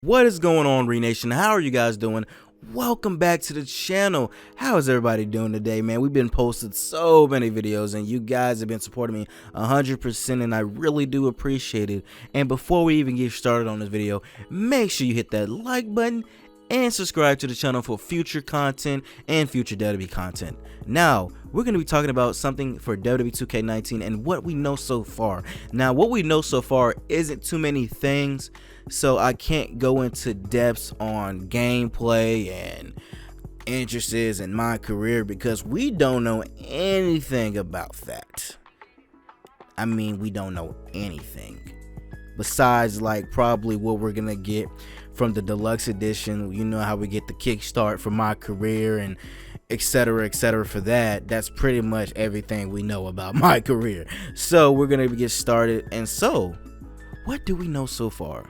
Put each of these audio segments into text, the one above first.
What is going on, Renation? How are you guys doing? Welcome back to the channel. How is everybody doing today, man? We've been posted so many videos and you guys have been supporting me 100%, and I really do appreciate it. And before we even get started on this video, make sure you hit that like button and subscribe to the channel for future content and future WWE content. Now, we're going to be talking about something for WWE 2K19 and what we know so far. Now, what we know so far isn't too many things, so I can't go into depths on gameplay and interests in my career because we don't know anything about that. I mean, we don't know anything besides like probably what we're gonna get from the deluxe edition. You know how we get the kickstart for my career and etc for that. That's pretty much everything we know about my career. So we're gonna get started. And so what do we know so far?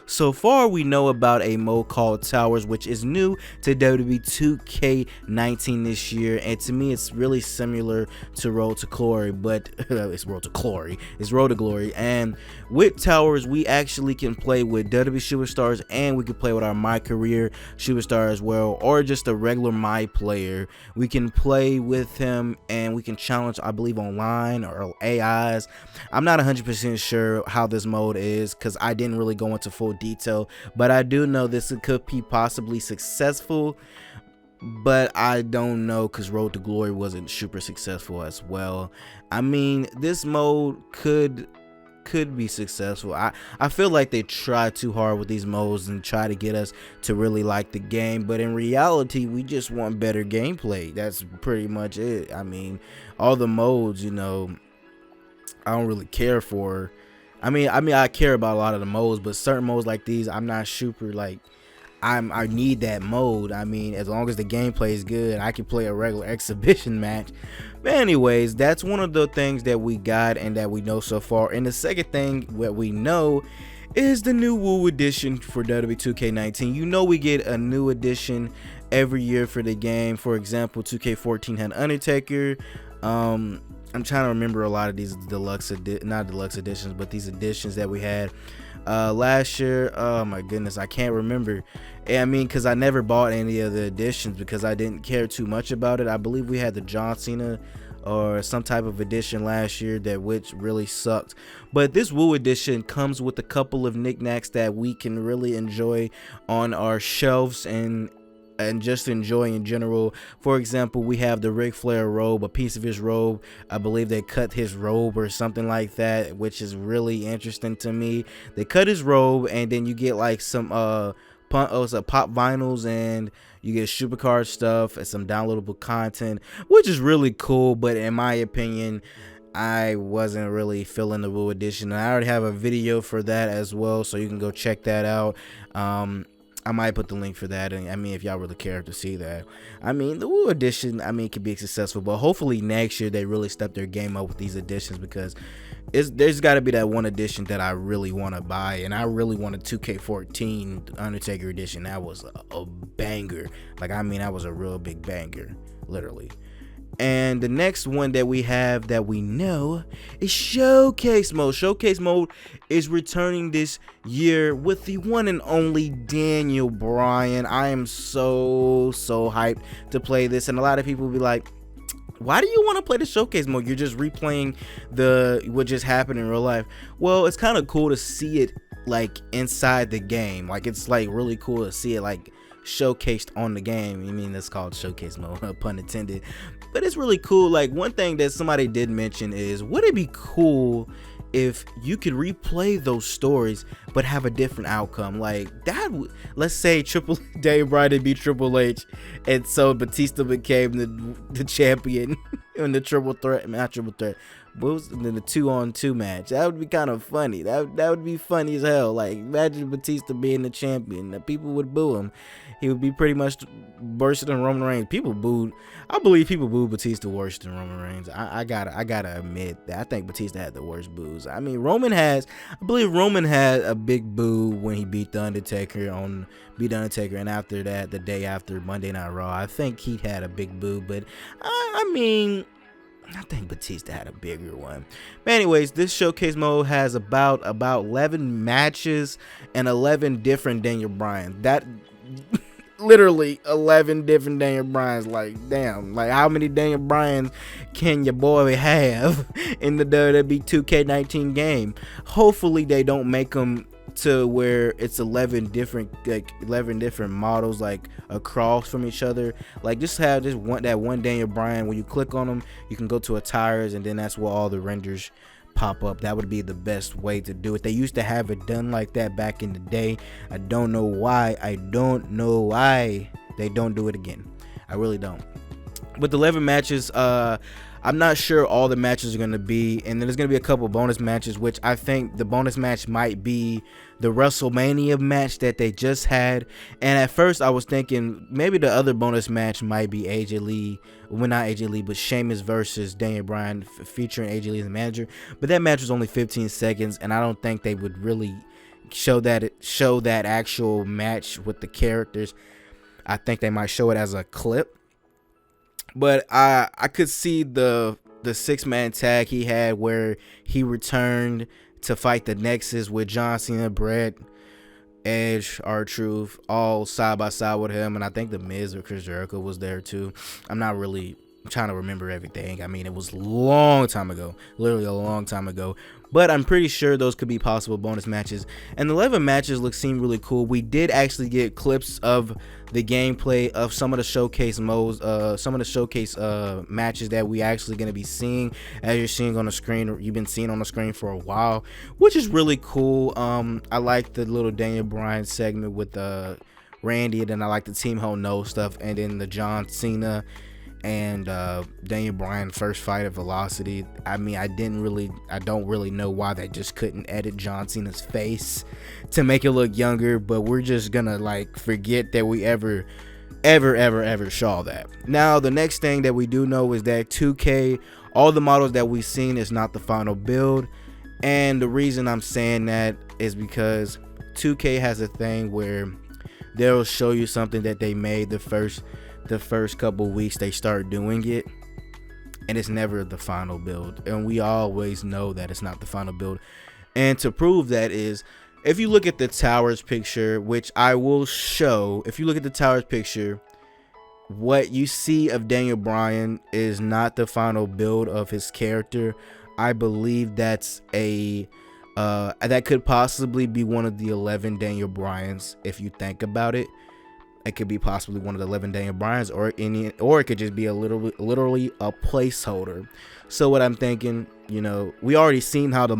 So far, we know about a mode called Towers, which is new to WWE 2K19 this year, and to me, it's really similar to Road to Glory, but it's Road to Glory. It's Road to Glory, and with Towers, we actually can play with WWE superstars, and we can play with our My Career superstar as well, or just a regular My player. We can play with him, and we can challenge, I believe, online or AIs. I'm not 100% sure how this mode is because I didn't really go into full detail, but I do know this could be possibly successful, but I don't know because Road to Glory wasn't super successful as well. I mean, this mode could be successful. I feel like they try too hard with these modes and try to get us to really like the game, but in reality we just want better gameplay. That's pretty much it. I mean, all the modes, you know, I don't really care for. I mean, I care about a lot of the modes, but certain modes like these, I'm not super like. I need that mode. I mean, as long as the gameplay is good, I can play a regular exhibition match. But anyways, that's one of the things that we got and that we know so far. And the second thing what we know is the new Woo edition for WWE 2K19. You know, we get a new edition every year for the game. For example, 2K14 had Undertaker. I'm trying to remember a lot of these not deluxe editions, but these editions that we had last year. Oh my goodness, I can't remember. I mean, because I never bought any of the editions because I didn't care too much about it. I believe we had the John Cena or some type of edition last year that which really sucked, but this Woo edition comes with a couple of knickknacks that we can really enjoy on our shelves and just enjoy in general. For example, we have the Ric Flair robe, a piece of his robe. I believe they cut his robe or something like that, which is really interesting to me. They cut his robe and then you get like some pop vinyls, and you get supercard stuff and some downloadable content, which is really cool. But in my opinion, I wasn't really feeling the Woo edition. I already have a video for that as well, so you can go check that out. I might put the link for that, and I mean, if y'all really care to see that. I mean, the Woo edition, I mean, it could be successful, but hopefully next year they really step their game up with these editions, because there's got to be that one edition that I really want to buy, and I really want a 2K14 Undertaker edition. That was a banger. Like, I mean, that was a real big banger, literally. And the next one that we have that we know is Showcase Mode. Showcase Mode is returning this year with the one and only Daniel Bryan. I am so hyped to play this, and a lot of people will be like, why do you want to play the Showcase Mode? You're just replaying what just happened in real life. Well, it's kind of cool to see it like inside the game. Like, it's like really cool to see it like showcased on the game. I mean, that's called Showcase Mode, pun intended. But it's really cool. Like, one thing that somebody did mention is, would it be cool if you could replay those stories but have a different outcome? Like that, let's say Dave Bryan beat Triple H, and so Batista became the champion in the triple threat, not triple threat, but it was in the 2-on-2 match. That would be kind of funny. That would be funny as hell. Like, imagine Batista being the champion. The people would boo him. He would be pretty much worse than Roman Reigns. I believe people booed Batista worse than Roman Reigns. I gotta admit that I think Batista had the worst boos. I mean, I believe Roman had a big boo when he beat the Undertaker, and after that, the day after Monday Night Raw, I think he had a big boo. But I mean, I think Batista had a bigger one. But anyways, this showcase mode has about 11 matches and 11 different Daniel Bryan. That literally 11 different Daniel Bryans. Like, damn, like how many Daniel Bryans can your boy have in the WWE 2K19 game? Hopefully they don't make them to where it's 11 different models like across from each other. Like, just have that one Daniel Bryan. When you click on them, you can go to attires, and then that's where all the renders pop up. That would be the best way to do it. They used to have it done like that back in the day. I don't know why they don't do it again. I really don't. With 11 matches, I'm not sure all the matches are going to be, and then there's going to be a couple bonus matches, which I think the bonus match might be the WrestleMania match that they just had. And at first I was thinking maybe the other bonus match might be AJ Lee, well, not AJ Lee, but Sheamus versus Daniel Bryan featuring AJ Lee as the manager. But that match was only 15 seconds, and I don't think they would really show that actual match with the characters. I think they might show it as a clip. But I could see the 6-man tag he had where he returned to fight the Nexus with John Cena, Bret, Edge, R-Truth, all side by side with him. And I think the Miz or Chris Jericho was there too. I'm not really trying to remember everything. I mean, it was a long time ago, literally a long time ago. But I'm pretty sure those could be possible bonus matches. And the 11 matches seem really cool. We did actually get clips of the gameplay of some of the showcase modes, some of the showcase matches that we actually going to be seeing, as you're seeing on the screen, or you've been seeing on the screen for a while, which is really cool. I like the little Daniel Bryan segment with Randy, and then I like the Team Hell No stuff, and then the John Cena and Daniel Bryan first fight at Velocity. I mean, I don't really know why they just couldn't edit John Cena's face to make it look younger, but we're just gonna like forget that we ever saw that. Now, the next thing that we do know is that 2K, all the models that we've seen is not the final build. And the reason I'm saying that is because 2K has a thing where they'll show you something that they made the first couple weeks they start doing it, and it's never the final build, and we always know that it's not the final build. And to prove that is, if you look at the Towers picture, which I will show, if you look at the Towers picture, what you see of Daniel Bryan is not the final build of his character. I believe that's that could possibly be one of the 11 Daniel Bryans. If you think about it, it could be possibly one of the 11 Daniel Bryans, or it could just be literally a placeholder. So what I'm thinking, we already seen how the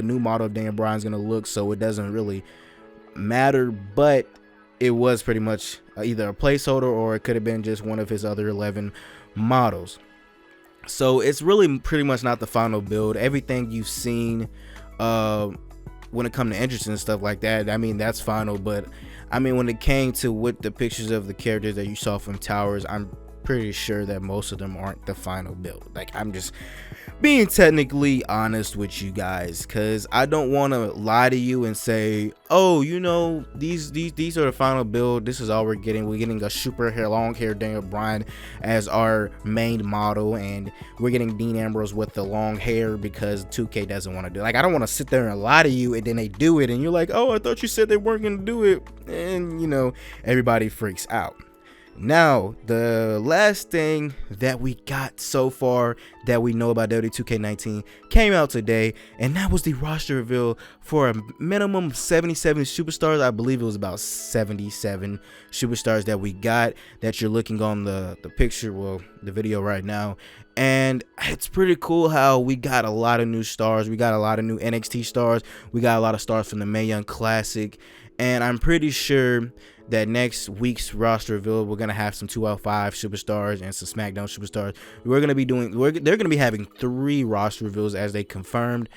new model of Daniel Bryan is gonna look, so it doesn't really matter. But it was pretty much either a placeholder, or it could have been just one of his other 11 models. So it's really pretty much not the final build. Everything you've seen when it comes to entrances and stuff like that, I mean, that's final. But I mean, when it came to what the pictures of the characters that you saw from Towers, I'm pretty sure that most of them aren't the final build. Like, I'm just being technically honest with you guys, because I don't want to lie to you and say, oh, these are the final build, this is all we're getting a super long hair Daniel Bryan as our main model, and we're getting Dean Ambrose with the long hair because 2K doesn't want to do it. Like, I don't want to sit there and lie to you and then they do it and you're like, oh, I thought you said they weren't going to do it, and everybody freaks out. Now, the last thing that we got so far that we know about WWE 2K19 came out today, and that was the roster reveal for a minimum of 77 superstars. I believe it was about 77 superstars that we got, that you're looking on the picture, well, the video right now. And it's pretty cool how we got a lot of new stars. We got a lot of new NXT stars. We got a lot of stars from the Mae Young Classic. And I'm pretty sure that next week's roster reveal, we're gonna have some 205 superstars and some SmackDown superstars. They're gonna be having 3 roster reveals as they confirmed,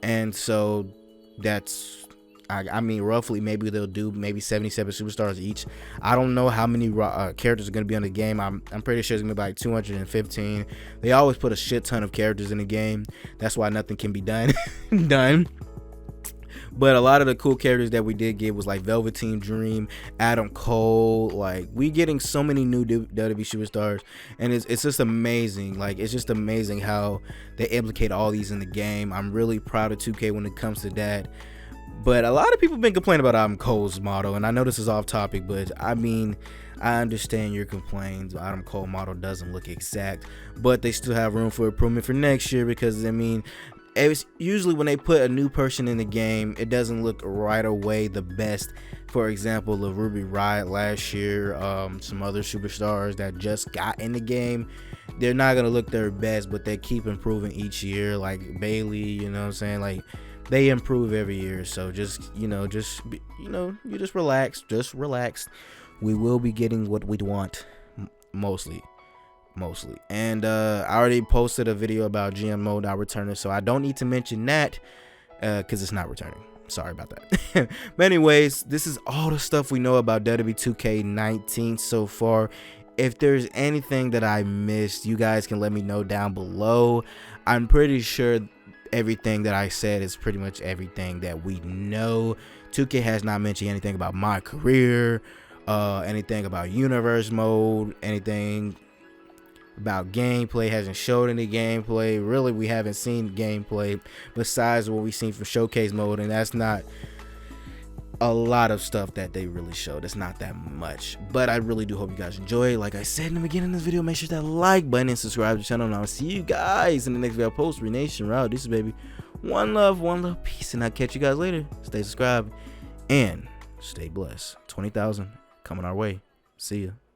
and so that's, I mean, roughly maybe they'll do maybe 77 superstars each. I don't know how many characters are gonna be on the game. I'm pretty sure it's gonna be like 215. They always put a shit ton of characters in the game. That's why nothing can be done. But a lot of the cool characters that we did get was like Velveteen Dream, Adam Cole. Like, we getting so many new WWE superstars, and it's just amazing. Like, it's just amazing how they implicate all these in the game. I'm really proud of 2K when it comes to that. But a lot of people have been complaining about Adam Cole's model, and I know this is off topic, but I mean, I understand your complaints. Adam Cole model doesn't look exact, but they still have room for improvement for next year, because I mean, it's usually when they put a new person in the game, it doesn't look right away the best. For example, the Ruby Riott last year, some other superstars that just got in the game, they're not gonna look their best, but they keep improving each year. Like Bailey, you know what I'm saying? Like, they improve every year. So just you just relax. We will be getting what we want, mostly. And I already posted a video about GM mode not returning, so I don't need to mention that because it's not returning. Sorry about that. But anyways, this is all the stuff we know about WWE 2K19 so far. If there's anything that I missed, you guys can let me know down below. I'm pretty sure everything that I said is pretty much everything that we know. 2K has not mentioned anything about my career, anything about universe mode, anything about gameplay. Hasn't showed any gameplay. Really, we haven't seen gameplay besides what we've seen from showcase mode, and that's not a lot of stuff that they really showed. It's not that much, but I really do hope you guys enjoy. Like I said in the beginning of this video, make sure that like button and subscribe to the channel, and I'll see you guys in the next video post. Renation Route, this is baby, one love, peace, and I'll catch you guys later. Stay subscribed and stay blessed. 20,000 coming our way. See ya.